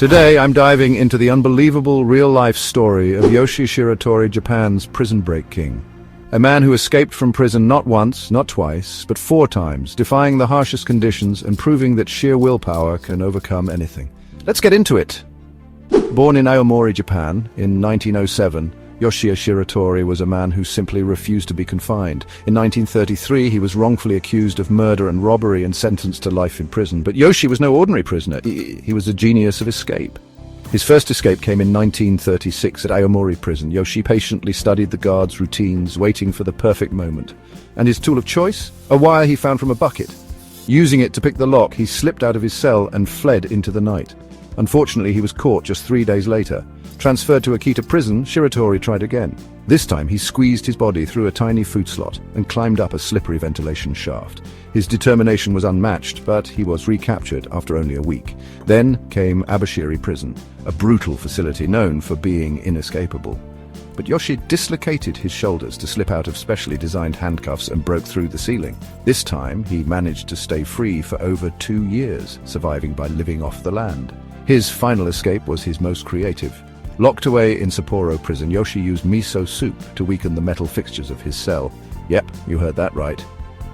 Today, I'm diving into the unbelievable real-life story of Yoshie Shiratori, Japan's prison break king. A man who escaped from prison not once, not twice, but 4 times, defying the harshest conditions and proving that sheer willpower can overcome anything. Let's get into it. Born in Aomori, Japan, in 1907, Yoshie Shiratori was a man who simply refused to be confined. In 1933, he was wrongfully accused of murder and robbery and sentenced to life in prison. But Yoshie was no ordinary prisoner. He was a genius of escape. His first escape came in 1936 at Aomori prison. Yoshie patiently studied the guards' routines, waiting for the perfect moment. And his tool of choice? A wire he found from a bucket. Using it to pick the lock, he slipped out of his cell and fled into the night. Unfortunately, he was caught just 3 days later. Transferred to Akita prison, Shiratori tried again. This time, he squeezed his body through a tiny food slot and climbed up a slippery ventilation shaft. His determination was unmatched, but he was recaptured after only a week. Then came Abashiri prison, a brutal facility known for being inescapable. But Yoshie dislocated his shoulders to slip out of specially designed handcuffs and broke through the ceiling. This time, he managed to stay free for over 2 years, surviving by living off the land. His final escape was his most creative. Locked away in Sapporo prison, Yoshie used miso soup to weaken the metal fixtures of his cell. Yep, you heard that right.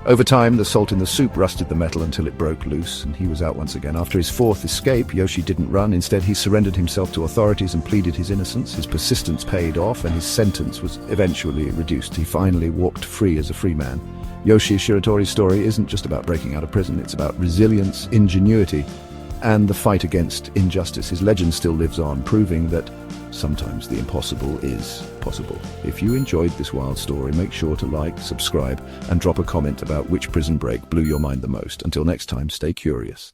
Over time, the salt in the soup rusted the metal until it broke loose, and he was out once again. After his 4th escape, Yoshie didn't run. Instead, he surrendered himself to authorities and pleaded his innocence. His persistence paid off, and his sentence was eventually reduced. He finally walked free as a free man. Yoshie Shiratori's story isn't just about breaking out of prison. It's about resilience, ingenuity, and the fight against injustice. His legend still lives on, proving that sometimes the impossible is possible. If you enjoyed this wild story, make sure to like, subscribe, and drop a comment about which prison break blew your mind the most. Until next time, stay curious.